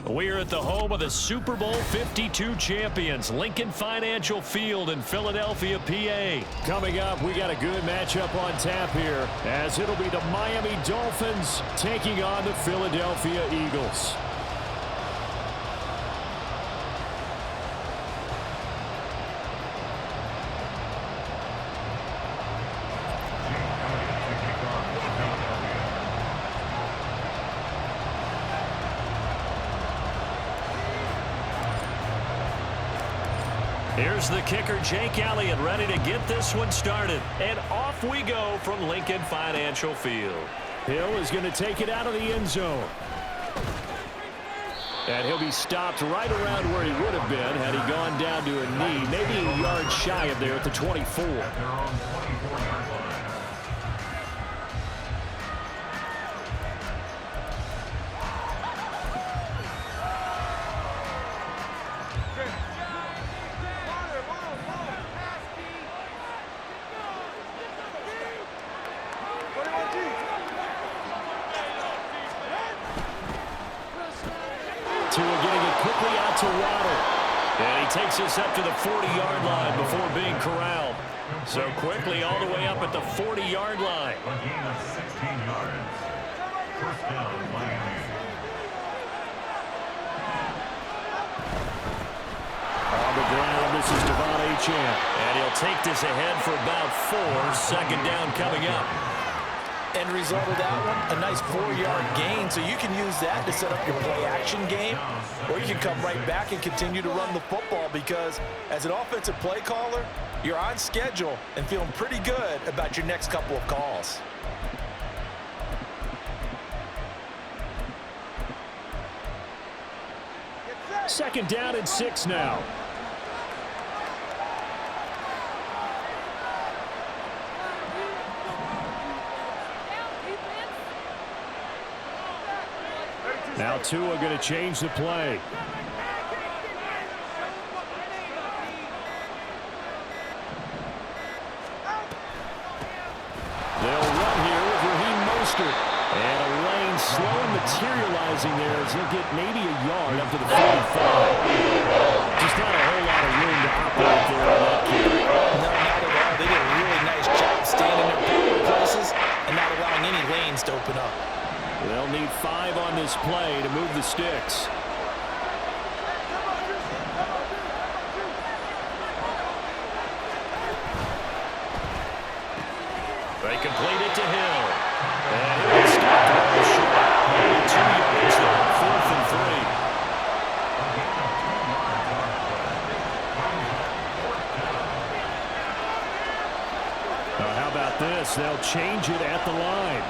We're at the home of the Super Bowl 52 champions, Lincoln Financial Field in Philadelphia, PA. Coming up, we got a good matchup on tap here, as it'll be the Miami Dolphins taking on the Philadelphia Eagles. Here's the kicker, Jake Elliott, ready to get this one started. And off we go from Lincoln Financial Field. Hill is going to take it out of the end zone. And he'll be stopped right around where he would have been had he gone down to a knee, maybe a yard shy of there at the 24. Tua getting it quickly out to Waddle. And he takes us up to the 40-yard line before being corralled. So quickly all the way up at the 40-yard line. A gain of 16 yards. First down, Miami. On the ground, this is Devon Achane. And he'll take this ahead for about 4. Second down coming up. End result of that one, a nice 4-yard gain, so you can use that to set up your play-action game, or you can come right back and continue to run the football because as an offensive play caller, you're on schedule and feeling pretty good about your next couple of calls. Second down and 6 now. Now Tua going to change the play. They'll run here with Raheem Mostert. And a lane slow and materializing there as he'll get maybe a yard up to the 45. Just not a whole lot of room to operate there on that carry. No, not at all. They did a really nice job staying in their proper places and not allowing any lanes to open up. They'll need 5 on this play to move the sticks. They complete it to Hill. And he'll stop well short. 2 yards there, 4th and 3. How about this? They'll change it at the line.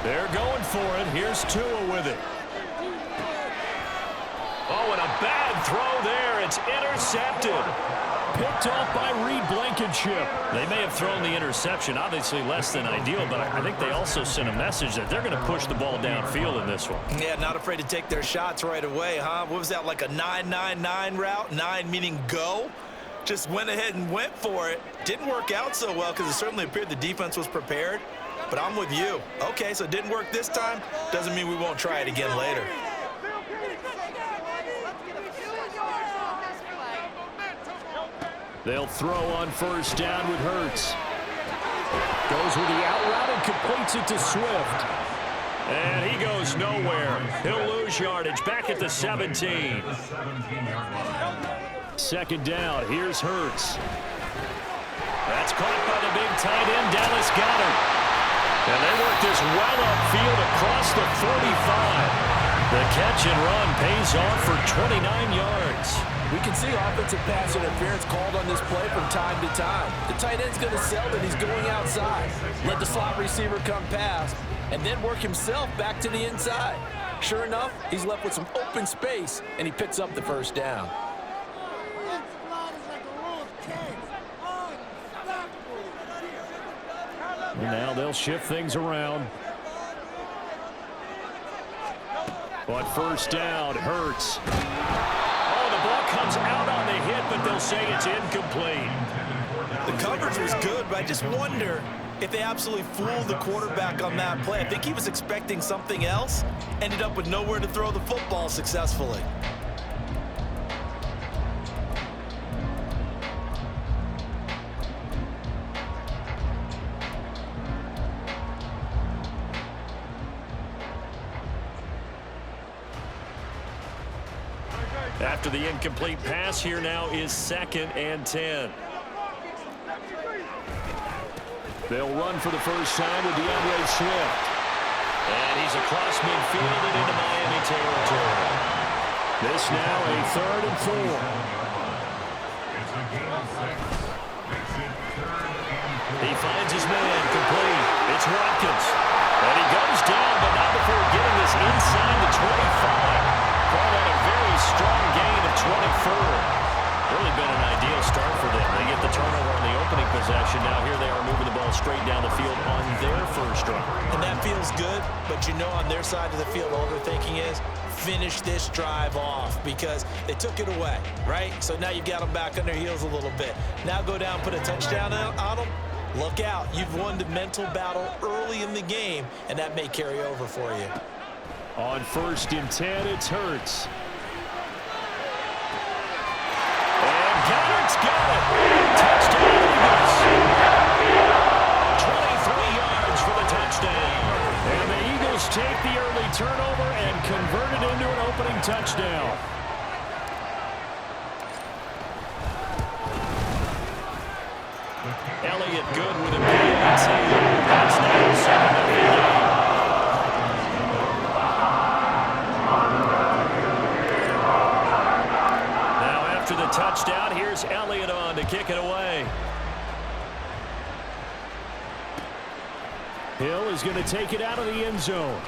They're going for it. Here's Tua with it. Oh, and a bad throw there. It's intercepted. Picked off by Reed Blankenship. They may have thrown the interception, obviously less than ideal, but I think they also sent a message that they're going to push the ball downfield in this one. Yeah, not afraid to take their shots right away, huh? What was that, like a 9-9-9 route? 9 meaning go? Just went ahead and went for it. Didn't work out so well because it certainly appeared the defense was prepared. But I'm with you. Okay, so it didn't work this time. Doesn't mean we won't try it again later. They'll throw on first down with Hurts. Goes with the out route and completes it to Swift. And he goes nowhere. He'll lose yardage back at the 17. Second down. Here's Hurts. That's caught by the big tight end, Dallas Goedert. And they work this well upfield across the 45. The catch and run pays off for 29 yards. We can see offensive pass interference called on this play from time to time. The tight end's going to sell that he's going outside. Let the slot receiver come past and then work himself back to the inside. Sure enough, he's left with some open space, and he picks up the first down. Now they'll shift things around. But first down, Hurts. Oh, the ball comes out on the hit, but they'll say it's incomplete. The coverage was good, but I just wonder if they absolutely fooled the quarterback on that play. I think he was expecting something else, ended up with nowhere to throw the football successfully. After the incomplete pass, here now is 2nd and 10. They'll run for the first time with DeAndre Swift. And he's across midfield and into Miami territory. This now a 3rd and 4. It's a gain of 6. Makes it 3rd and 4. He finds his man complete. It's Watkins. And he goes down, but not before getting this inside the 25. Called out a very strong gain of 24. Really been an ideal start for them. They get the turnover on the opening possession. Now here they are moving the ball straight down the field on their first drive. And that feels good, but you know on their side of the field, all they're thinking is finish this drive off because they took it away, right? So now you've got them back on their heels a little bit. Now go down, put a touchdown on them. Look out. You've won the mental battle early in the game, and that may carry over for you. On 1st and 10, it's Hurts. Goddard's got it. Touchdown, Eagles. 23 yards for the touchdown. And the Eagles take the early turnover and convert it into an opening touchdown. Elliott good with a PAT. That's now 7-0. After the touchdown, here's Elliott on to kick it away. Hill is going to take it out of the end zone.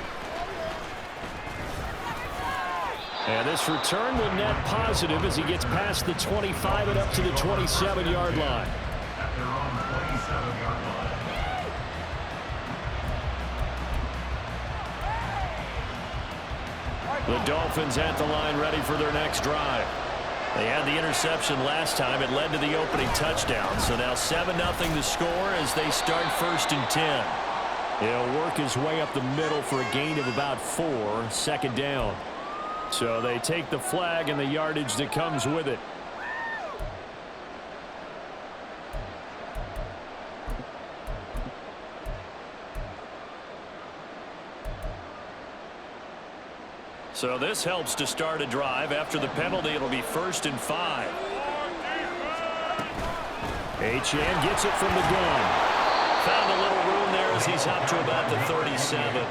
And this return will net positive as he gets past the 25 and up to the 27-yard line. At their own 27-yard line. The Dolphins at the line ready for their next drive. They had the interception last time. It led to the opening touchdown. So now 7-0 the score as they start 1st and 10. He'll work his way up the middle for a gain of about 4, 2nd down. So they take the flag and the yardage that comes with it. So this helps to start a drive. After the penalty, it'll be 1st and 5. Achane gets it from the gun. Found a little room there as he's up to about the 37.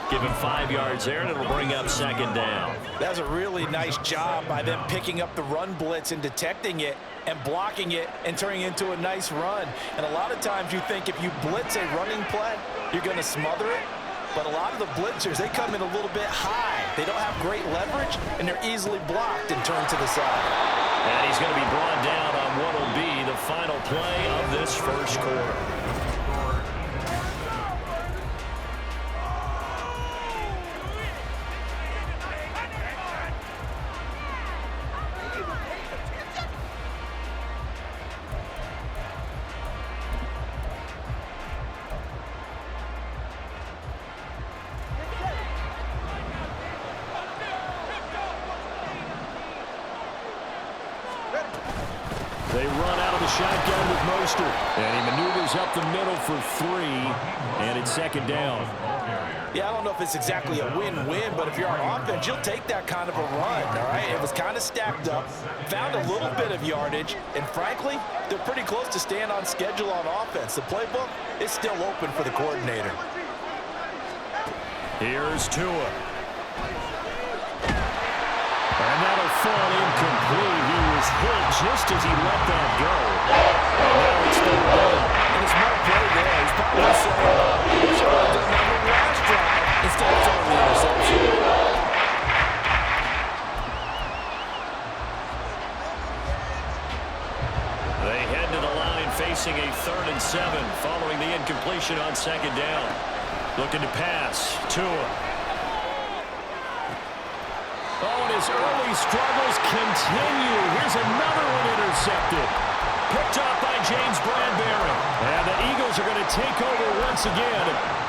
Give him 5 yards there, and it'll bring up 2nd down. That's a really nice job by them picking up the run blitz and detecting it and blocking it and turning it into a nice run. And a lot of times you think if you blitz a running play, you're going to smother it. But a lot of the blitzers, they come in a little bit high. They don't have great leverage, and they're easily blocked and turned to the side. And he's going to be brought down on what will be the final play of this first quarter. They run out of the shotgun with Mostert. And he maneuvers up the middle for 3. And it's 2nd down. Yeah, I don't know if it's exactly a win-win, but if you're on offense, you'll take that kind of a run, all right? It was kind of stacked up, found a little bit of yardage, and frankly, they're pretty close to staying on schedule on offense. The playbook is still open for the coordinator. Here's Tua. And that'll fall incomplete. He was hit just as he let that go. And now it's 3rd down. And it's more play there. He's probably saying, we should have done that on the last drive instead of throwing the interception. They head to the line facing a 3rd and 7 following the incompletion on 2nd down. Looking to pass. Tua. Oh, and his early struggles continue. Here's another one intercepted. Picked off by James Bradbury. And the Eagles are going to take over once again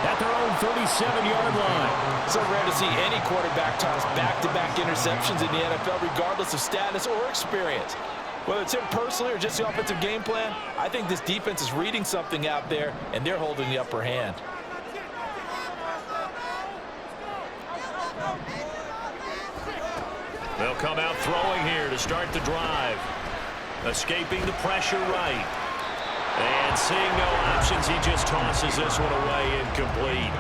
at their own 37-yard line. So rare to see any quarterback toss back-to-back interceptions in the NFL, regardless of status or experience. Whether it's him personally or just the offensive game plan, I think this defense is reading something out there, and they're holding the upper hand. They'll come out throwing here to start the drive. Escaping the pressure right. And seeing no options, he just tosses this one away incomplete.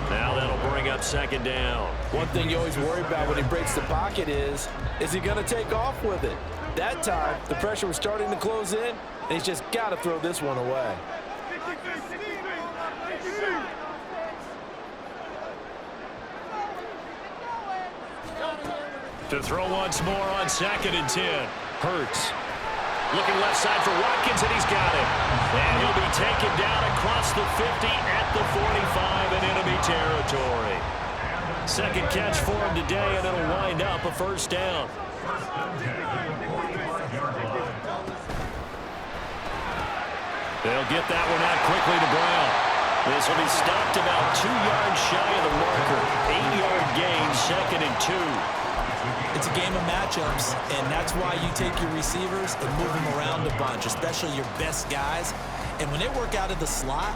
Now that'll bring up second down. One thing you always worry about when he breaks the pocket is he going to take off with it? That time, the pressure was starting to close in, and he's just got to throw this one away. To throw once more on 2nd and 10. Hurts. Looking left side for Watkins, and he's got it. And he'll be taken down across the 50 at the 45 in enemy territory. Second catch for him today, and it'll wind up a first down. They'll get that one out quickly to Brown. This will be stopped about 2 yards shy of the marker. 8-yard gain, 2nd and 2. It's a game of matchups, and that's why you take your receivers and move them around a bunch, especially your best guys. And when they work out of the slot,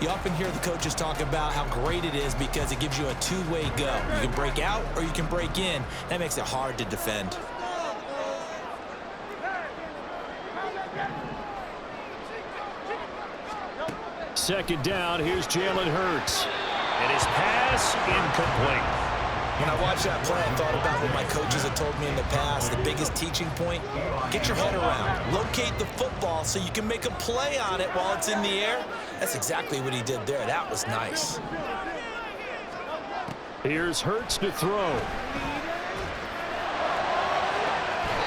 you often hear the coaches talk about how great it is because it gives you a two-way go. You can break out or you can break in. That makes it hard to defend. Second down, here's Jalen Hurts. And his pass incomplete. When I watched that play, I thought about what my coaches had told me in the past. The biggest teaching point, get your head around. Locate the football so you can make a play on it while it's in the air. That's exactly what he did there. That was nice. Here's Hurts to throw.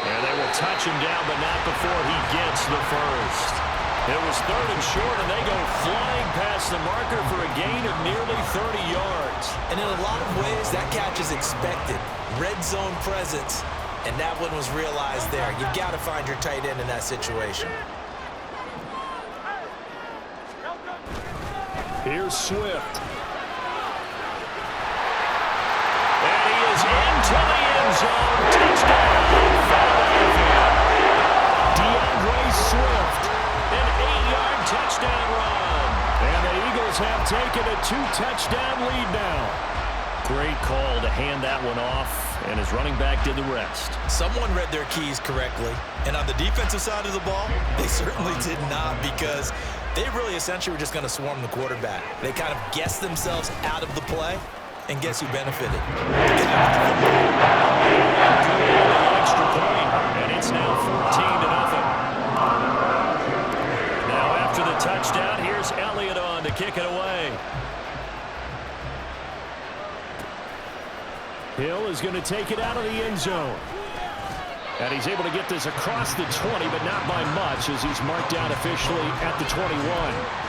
And they will touch him down, but not before he gets the first. It was 3rd and short, and they go flying past the marker for a gain of nearly 30 yards. And in a lot of ways, that catch is expected. Red zone presence, and that one was realized there. You've got to find your tight end in that situation. Here's Swift. And he is into the end zone. Touchdown, Philadelphia. DeAndre Swift. An 8-yard touchdown run. And the Eagles have taken a 2-touchdown lead now. Great call to hand that one off, and his running back did the rest. Someone read their keys correctly. And on the defensive side of the ball, they certainly did not, because they really essentially were just going to swarm the quarterback. They kind of guessed themselves out of the play, and guess who benefited? Extra point, and it's now 14-0. After the touchdown, here's Elliott on to kick it away. Hill is going to take it out of the end zone. And he's able to get this across the 20, but not by much, as he's marked down officially at the 21.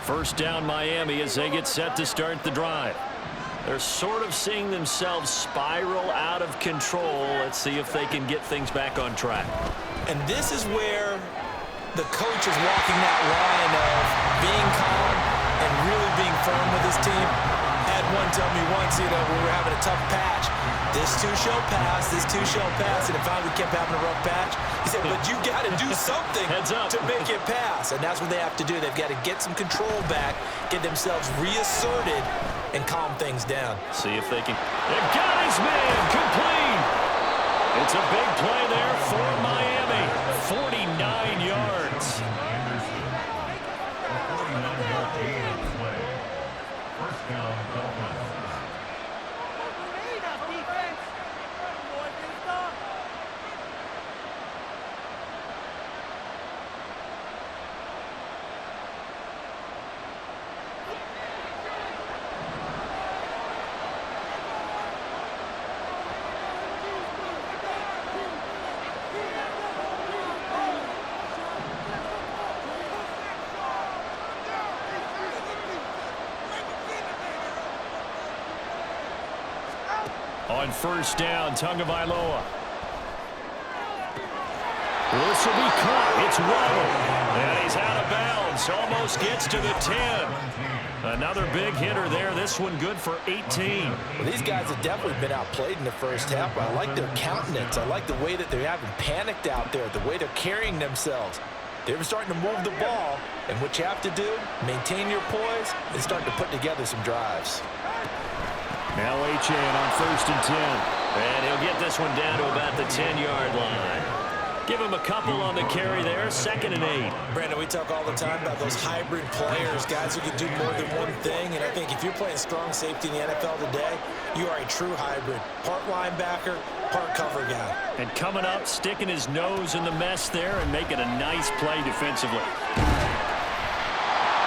First down Miami as they get set to start the drive. They're sort of seeing themselves spiral out of control. Let's see if they can get things back on track. And this is where the coach is walking that line of being calm and really being firm with his team. I had one tell me once, we were having a tough patch. This too shall pass, this too shall pass. And if finally we kept having a rough patch, he said, but you got to do something to make it pass. And that's what they have to do. They've got to get some control back, get themselves reasserted, and calm things down. See if they can. They've got his man complete. It's a big play there for Miami. 49 yards. First down, Dolphins. On first down, Tagovailoa. This will be caught. It's Waddle. And he's out of bounds. Almost gets to the 10. Another big hitter there. This one good for 18. Well, these guys have definitely been outplayed in the first half, but I like their countenance. I like the way that they're having panicked out there, the way they're carrying themselves. They're starting to move the ball, and what you have to do, maintain your poise and start to put together some drives. Now Achane on first and 10. And he'll get this one down to about the 10-yard line. Give him a couple on the carry there, 2nd and 8. Brandon, we talk all the time about those hybrid players, guys who can do more than one thing. And I think if you're playing strong safety in the NFL today, you are a true hybrid. Part linebacker, part cover guy. And coming up, sticking his nose in the mess there and making a nice play defensively.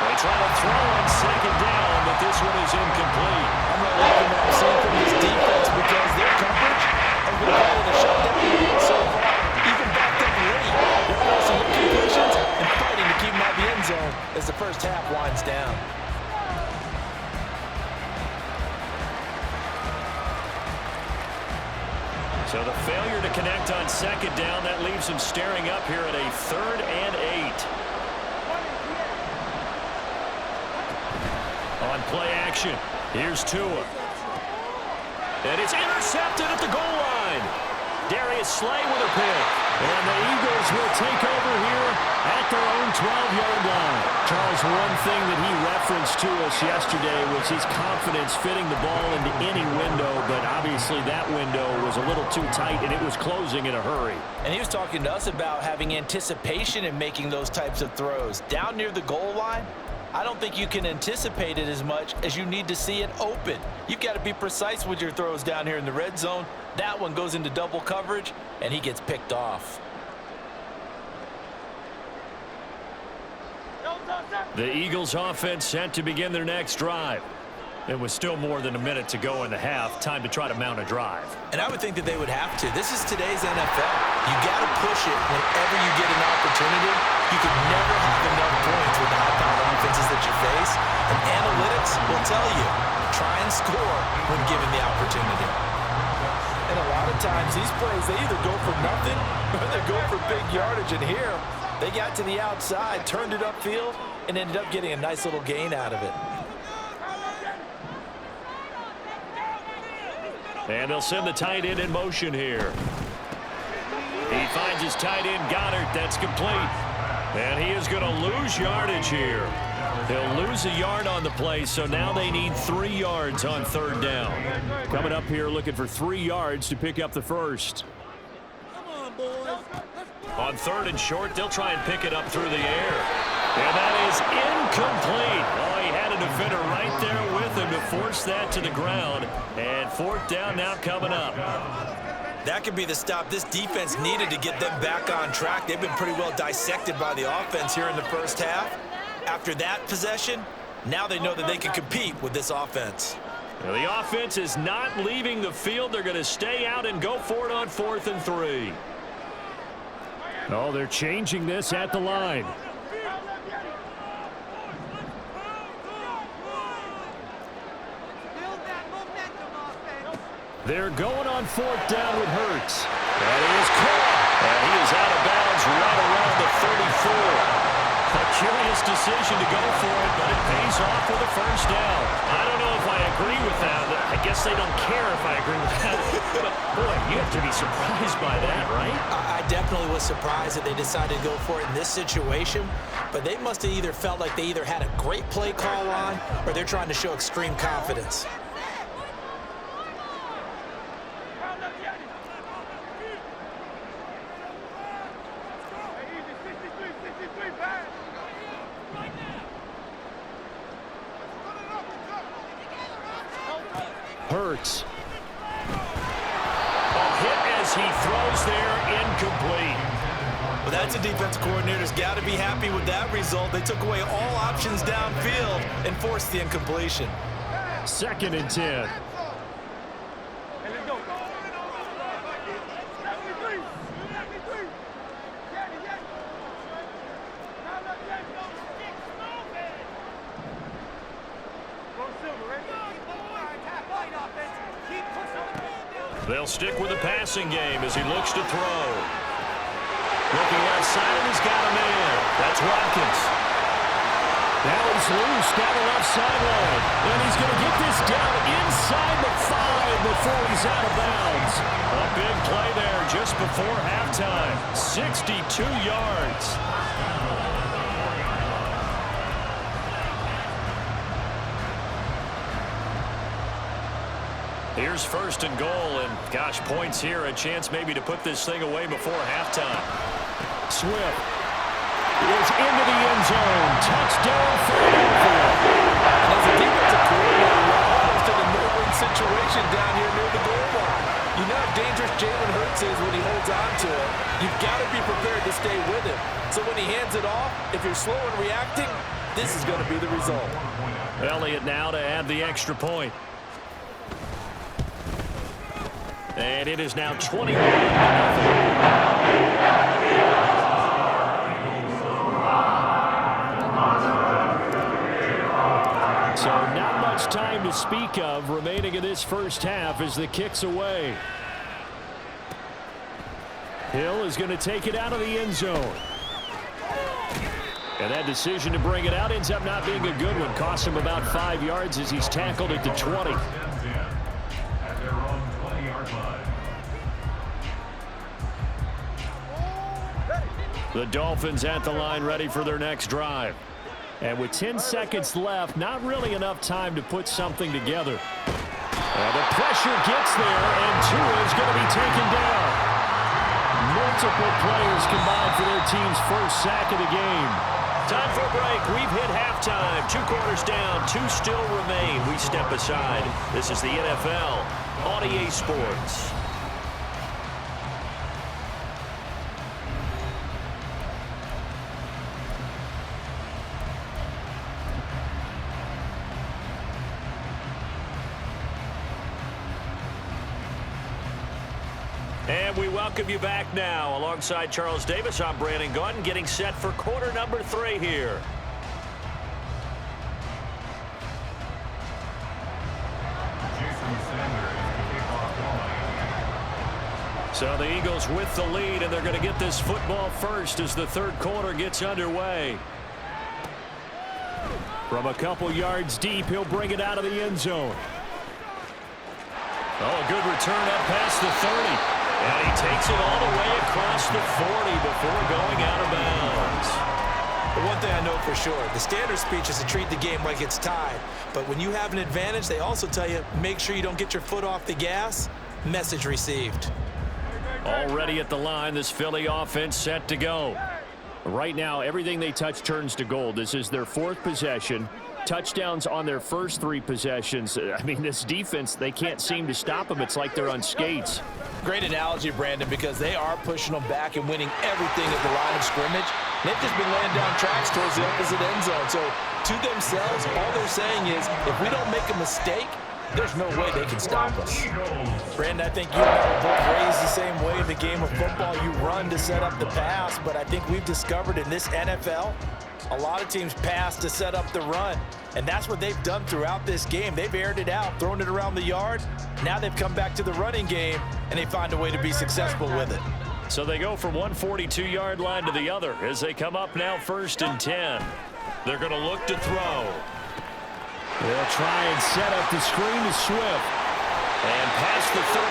They try to throw on 2nd down, but this one is incomplete. I'm not liking what I'm seeing from this defense because their coverage has been calling a shutdown so far. Even backed up late, they're forcing incompletions and fighting to keep them out of the end zone as the first half winds down. So the failure to connect on 2nd down, that leaves him staring up here at a 3rd and 8. On play action, here's Tua. And it's intercepted at the goal line. Darius Slay with a pick. And the Eagles will take over here at their own 12-yard line. Charles, one thing that he referenced to us yesterday was his confidence fitting the ball into any window, but obviously that window was a little too tight, and it was closing in a hurry. And he was talking to us about having anticipation in making those types of throws. Down near the goal line, I don't think you can anticipate it as much as you need to see it open. You've got to be precise with your throws down here in the red zone. That one goes into double coverage, and he gets picked off. The Eagles offense set to begin their next drive. It was still more than a minute to go in the half. Time to try to mount a drive. And I would think that they would have to. This is today's NFL. You got to push it whenever you get an opportunity. You can never have enough points with the high-powered offenses that you face. And analytics will tell you, try and score when given the opportunity. And a lot of times, these plays, they either go for nothing or they go for big yardage. And here, they got to the outside, turned it upfield, and ended up getting a nice little gain out of it. And they'll send the tight end in motion here. He finds his tight end, Goddard. That's complete. And he is going to lose yardage here. He'll lose a yard on the play, so now they need 3 yards on 3rd down. Coming up here looking for 3 yards to pick up the first. On 3rd and short, they'll try and pick it up through the air. And that is incomplete. Oh, he had a defender right there with him to force that to the ground. And 4th down now coming up. That could be the stop this defense needed to get them back on track. They've been pretty well dissected by the offense here in the first half. After that possession, now they know that they can compete with this offense. Well, the offense is not leaving the field. They're going to stay out and go for it on 4th and 3. Oh, they're changing this at the line. They're going on 4th down with Hurts. That is caught. And he is out of bounds right around the 34. A curious decision to go for it, but it pays off with a first down. I don't know if I agree with that. I guess they don't care if I agree with that. But, boy, you have to be surprised by that, right? I definitely was surprised that they decided to go for it in this situation. But they must have either felt like they either had a great play call on or they're trying to show extreme confidence. Hurts. A hit as he throws there, incomplete. Well, that's a defensive coordinator's got to be happy with that result. They took away all options downfield and forced the incompletion. 2nd and 10. They'll stick with the passing game as he looks to throw. Looking outside, and he's got a man. That's Watkins. Now he's loose down the left sideline. And he's going to get this down inside the 5 before he's out of bounds. A big play there just before halftime. 62 yards. Here's first and goal, and gosh, points here, a chance maybe to put this thing away before halftime. Swift is into the end zone. Touchdown, Philadelphia. And as a defensive coordinator, you're almost in a no-win situation down here near the goal line. You know how dangerous Jalen Hurts is when he holds on to it. You've got to be prepared to stay with him. So when he hands it off, if you're slow in reacting, this is going to be the result. Elliott now to add the extra point. And it is now 21-0. So not much time to speak of remaining in this first half as the kick's away. Hill is going to take it out of the end zone. And that decision to bring it out ends up not being a good one. Costs him about 5 yards as he's tackled at the 20. The Dolphins at the line ready for their next drive. And with 10 seconds left, not really enough time to put something together. The pressure gets there, and Tua is going to be taken down. Multiple players combined for their team's first sack of the game. Time for a break. We've hit halftime. 2 quarters down. 2 still remain. We step aside. This is the NFL on EA Sports. And we welcome you back now. Alongside Charles Davis, I'm Brandon Gunn, getting set for quarter number 3 here. So the Eagles with the lead, and they're going to get this football first as the third quarter gets underway. From a couple yards deep, he'll bring it out of the end zone. Oh, a good return up past the 30. And he takes it all the way across the 40 before going out of bounds. But one thing I know for sure, the standard speech is to treat the game like it's tied. But when you have an advantage, they also tell you, make sure you don't get your foot off the gas. Message received. Already at the line, this Philly offense set to go. Right now, everything they touch turns to gold. This is their 4th possession. Touchdowns on their first 3 possessions. I mean, this defense, they can't seem to stop them. It's like they're on skates. Great analogy, Brandon, because they are pushing them back and winning everything at the line of scrimmage. They've just been laying down tracks towards the opposite end zone. So to themselves, all they're saying is, if we don't make a mistake, there's no way they can stop us. Brandon, I think you and I were both raised the same way in the game of football. You run to set up the pass, but I think we've discovered in this NFL, a lot of teams pass to set up the run. And that's what they've done throughout this game. They've aired it out, thrown it around the yard. Now they've come back to the running game, and they find a way to be successful with it. So they go from one 42-yard line to the other as they come up now 1st and 10. They're going to look to throw. They'll try and set up the screen to Swift. And past the 35,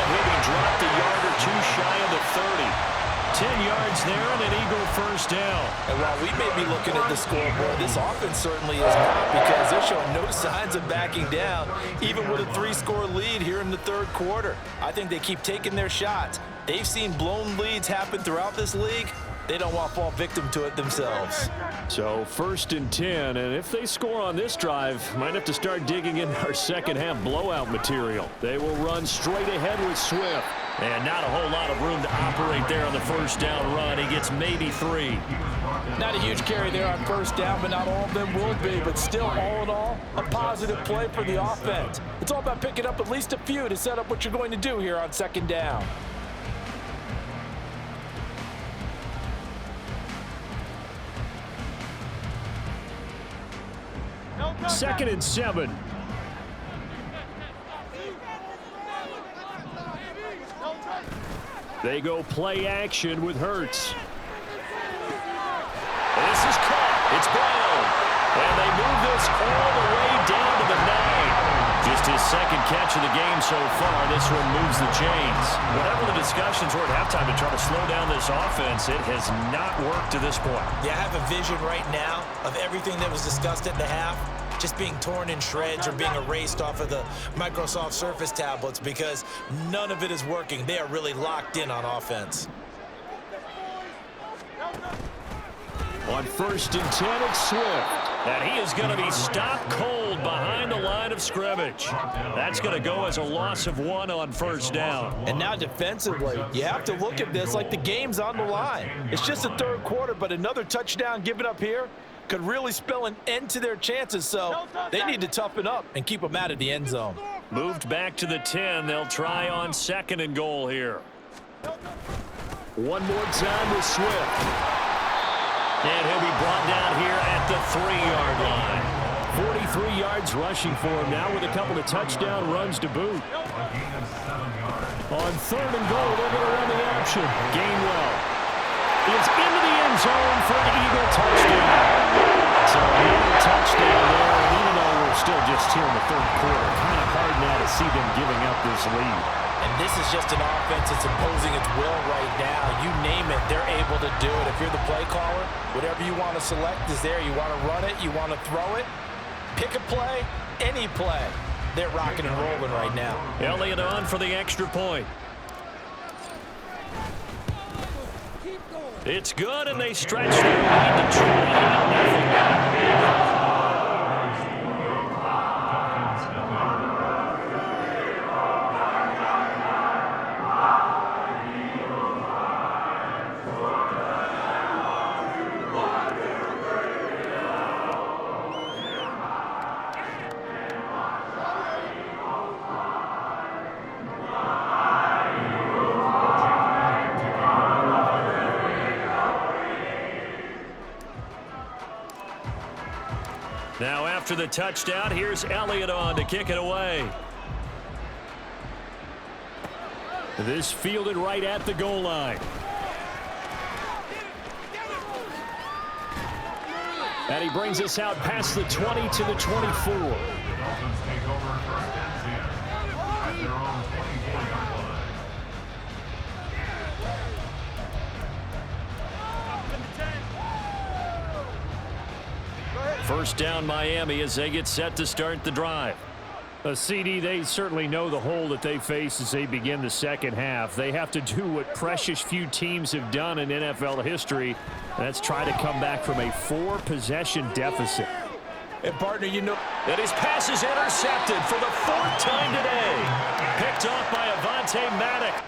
he'll be dropped a yard or 2 shy of the 30. 10 yards there and an Eagle first down. And while we may be looking at the scoreboard, this offense certainly is not, because they're showing no signs of backing down, even with a 3-score lead here in the third quarter. I think they keep taking their shots. They've seen blown leads happen throughout this league. They don't want to fall victim to it themselves. So 1st and 10, and if they score on this drive, might have to start digging in our second half blowout material. They will run straight ahead with Swift. And not a whole lot of room to operate there on the first down run. He gets maybe 3. Not a huge carry there on first down, but not all of them will be. But still, all in all, a positive play for the offense. It's all about picking up at least a few to set up what you're going to do here on second down. Second and 7. They go play action with Hurts. This is caught. It's Brown. And they move this all the way down to the 9. Just his second catch of the game so far. This one moves the chains. Whatever the discussions were at halftime to try to slow down this offense, it has not worked to this point. Yeah, I have a vision right now of everything that was discussed at the half just being torn in shreds or being erased off of the Microsoft Surface tablets because none of it is working. They are really locked in on offense. On 1st and 10, it's Swift. And he is going to be stopped cold behind the line of scrimmage. That's going to go as a loss of 1 on 1st down. And now defensively, you have to look at this like the game's on the line. It's just the 3rd quarter, but another touchdown given up here could really spell an end to their chances, so they need to toughen up and keep them out of the end zone. Moved back to the 10. They'll try on 2nd and goal here. One more time with Swift. And he'll be brought down here at the 3-yard line. 43 yards rushing for him now with a couple of touchdown runs to boot. On 3rd and goal, they're going to run the option. Gainwell is into the end zone for an Eagle touchdown. So another touchdown there, and even though we're still just here in the 3rd quarter, kind of hard now to see them giving up this lead. And this is just an offense that's imposing its will right now. You name it, they're able to do it. If you're the play caller, whatever you want to select is there. You want to run it, you want to throw it, pick a play, any play. They're rocking and rolling right now. Elliott on for the extra point. It's good, and they stretch the lead to 20-0. Now after the touchdown, here's Elliott on to kick it away. This fielded right at the goal line. And he brings us out past the 20 to the 24. Dolphins take over 1st and 10 at their own 24-yard line. First down Miami as they get set to start the drive. CD, they certainly know the hole that they face as they begin the 2nd half. They have to do what precious few teams have done in NFL history. That's try to come back from a 4-possession deficit. And partner, you know, And his pass is intercepted for the 4th time today. Picked off by Avonte Maddox.